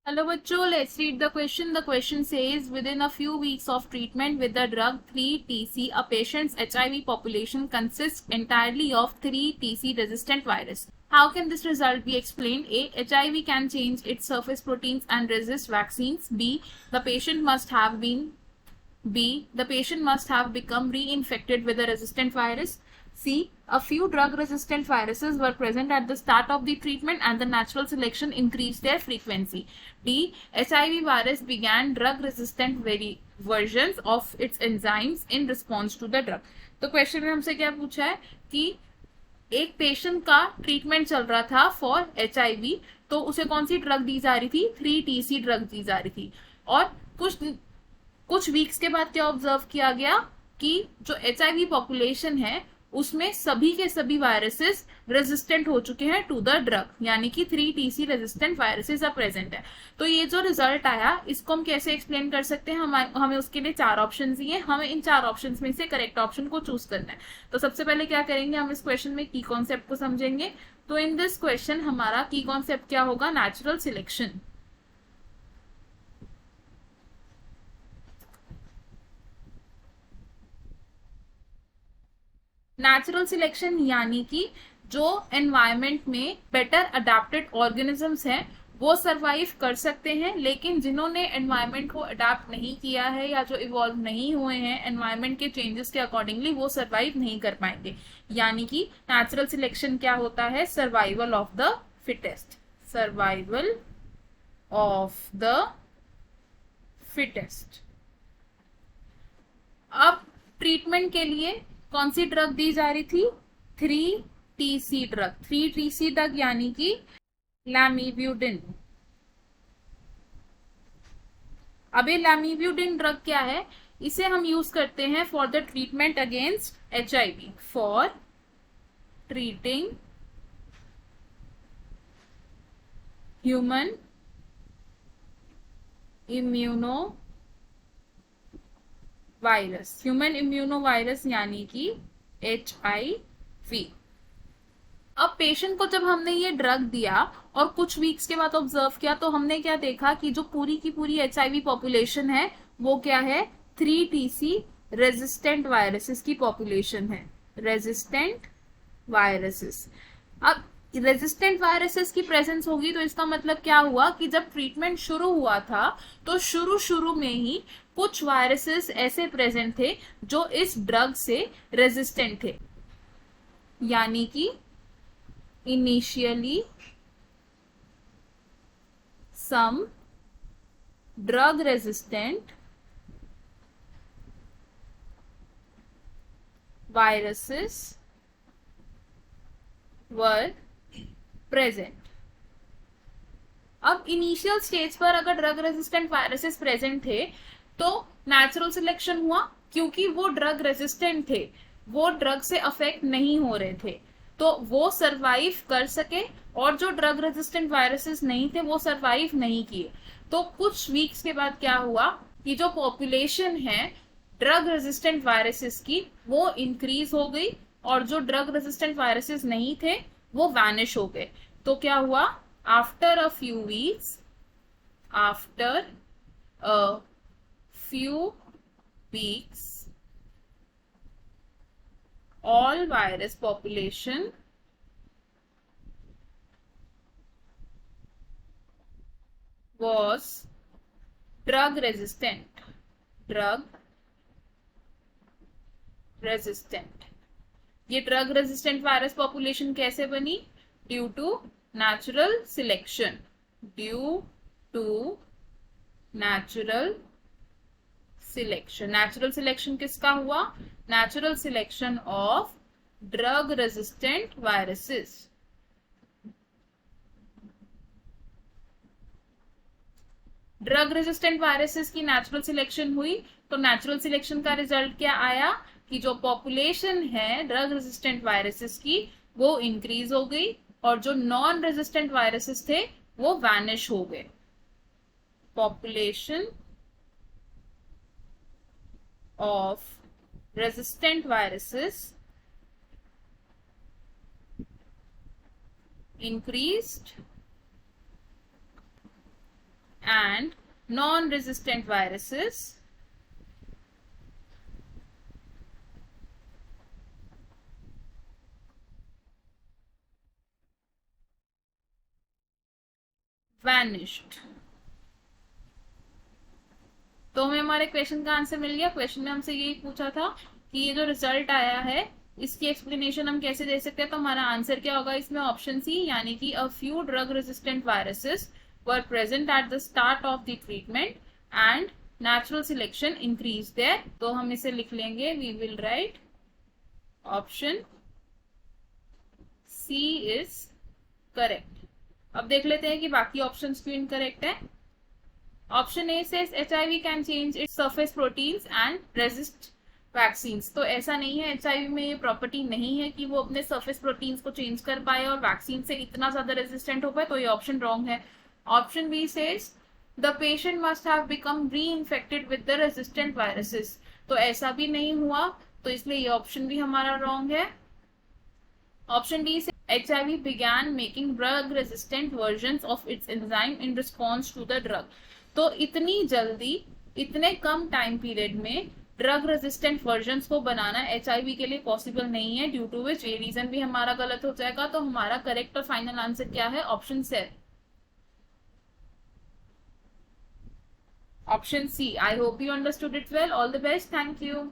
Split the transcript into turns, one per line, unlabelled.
Hello बच्चों, let's read the question. The question says, within a few weeks of treatment with the drug 3TC, a patient's HIV population consists entirely of 3TC resistant virus. How can this result be explained? A. HIV can change its surface proteins and resist vaccines. B. The patient must have become reinfected with a resistant virus. C. A few drug-resistant viruses were present at the start of the treatment and the natural selection increased their frequency. D. HIV virus began drug-resistant versions of its enzymes in response to the drug. तो question में हमसे क्या पूछा है कि एक patient का treatment चल रहा था फॉर HIV, तो उसे कौन सी ड्रग दी जा रही थी? 3TC ड्रग दी जा रही थी। और कुछ वीक्स के बाद क्या ऑब्जर्व किया गया कि जो HIV पॉपुलेशन है उसमें सभी के सभी वायरसेस रेजिस्टेंट हो चुके हैं टू द ड्रग, यानी कि 3TC resistant viruses are present है। तो ये जो रिजल्ट आया इसको हम कैसे एक्सप्लेन कर सकते हैं? हमें उसके लिए 4 ऑप्शन दिए, हमें इन 4 ऑप्शन में से करेक्ट ऑप्शन को चूज करना है। तो सबसे पहले क्या करेंगे, हम इस क्वेश्चन में की कॉन्सेप्ट को समझेंगे। तो इन दिस क्वेश्चन हमारा की कॉन्सेप्ट क्या होगा? Natural selection. नेचुरल सिलेक्शन यानी कि जो एनवायरमेंट में बेटर अडेप्टेड ऑर्गेनिजम्स हैं वो सरवाइव कर सकते हैं, लेकिन जिन्होंने एनवायरनमेंट को अडेप्ट नहीं किया है या जो इवॉल्व नहीं हुए हैं एनवायरनमेंट के चेंजेस के अकॉर्डिंगली, वो सरवाइव नहीं कर पाएंगे। यानी कि नेचुरल सिलेक्शन क्या होता है? Survival of the fittest. Survival of the fittest. अब ट्रीटमेंट के लिए कौन सी ड्रग दी जा रही थी? 3TC drug. 3TC ड्रग यानी कि लैमीब्यूडिन। अब ये लैमीब्यूडिन ड्रग क्या है? इसे हम यूज करते हैं for the treatment against HIV, for treating human immuno virus. Human immuno virus यानी कि HIV। अब पेशेंट को जब हमने ये ड्रग दिया और कुछ वीक्स के बाद ऑब्जर्व किया तो हमने क्या देखा कि जो पूरी की पूरी HIV पॉपुलेशन है वो क्या है? 3TC रेजिस्टेंट वायरसेस की पॉपुलेशन है। Resistant viruses. अब रेजिस्टेंट वायरसेस की प्रेजेंस होगी तो इसका मतलब क्या हुआ कि जब ट्रीटमेंट शुरू हुआ था तो शुरू में ही कुछ वायरसेस ऐसे प्रेजेंट थे जो इस ड्रग से रेजिस्टेंट थे। यानी कि initially some drug resistant viruses were present। अब इनिशियल स्टेज पर अगर ड्रग रेजिस्टेंट वायरसेस प्रेजेंट थे तो नेचुरल सिलेक्शन हुआ, क्योंकि वो ड्रग रेजिस्टेंट थे, वो ड्रग से अफेक्ट नहीं हो रहे थे, तो वो सरवाइव कर सके। और जो ड्रग रेजिस्टेंट वायरसेस नहीं थे वो सरवाइव नहीं किए। तो कुछ वीक्स के बाद क्या हुआ कि जो पॉपुलेशन है ड्रग रेजिस्टेंट वायरसेस की वो इंक्रीज हो गई और जो ड्रग रेजिस्टेंट वायरसेस नहीं थे वो वैनिश हो गए। तो क्या हुआ? After a few weeks all virus population was drug resistant। ये ड्रग रेजिस्टेंट वायरस पॉपुलेशन कैसे बनी? Due to natural selection. Natural selection किसका हुआ? Natural selection of drug resistant viruses. Drug resistant viruses की नेचुरल सिलेक्शन हुई तो natural selection का result क्या आया कि जो पॉपुलेशन है ड्रग रेजिस्टेंट वायरसेस की वो इंक्रीज हो गई और जो नॉन रेजिस्टेंट वायरसेस थे वो वैनिश हो गए। Population of resistant viruses increased and non-resistant viruses vanished. तो हमें हमारे क्वेश्चन का आंसर मिल गया. क्वेश्चन में हमसे यही पूछा था कि ये जो रिजल्ट आया है इसकी एक्सप्लेनेशन हम कैसे दे सकते हैं. तो हमारा आंसर क्या होगा इसमें? ऑप्शन सी, यानी कि a few drug resistant viruses were present at the start of the treatment and natural selection increase their. तो हम इसे लिख लेंगे. We will write option C is correct. अब देख लेते हैं कि बाकी ऑप्शंस क्यों इनकरेक्ट है. Option A says HIV can change its surface proteins and resist vaccines. तो ऐसा नहीं है, HIV में ये प्रॉपर्टी नहीं है कि वो अपने सरफेस प्रोटीन्स को चेंज कर पाए और वैक्सीन से इतना ज्यादा रेजिस्टेंट हो पाए. तो ये ऑप्शन रॉन्ग है. Option B says the patient must have become reinfected with the resistant viruses. तो ऐसा भी नहीं हुआ, तो इसलिए ये ऑप्शन भी हमारा रॉन्ग है. ऑप्शन डी से HIV began making drug resistant versions of its enzyme in response to the drug. तो इतनी जल्दी, इतने कम टाइम पीरियड में ड्रग रेजिस्टेंट वर्जन्स को बनाना HIV के लिए पॉसिबल नहीं है, ड्यू टू विच ये रीजन भी हमारा गलत हो जाएगा. तो हमारा करेक्ट और फाइनल आंसर क्या है? Option C. Option C. I hope you understood it well. All the best. Thank you.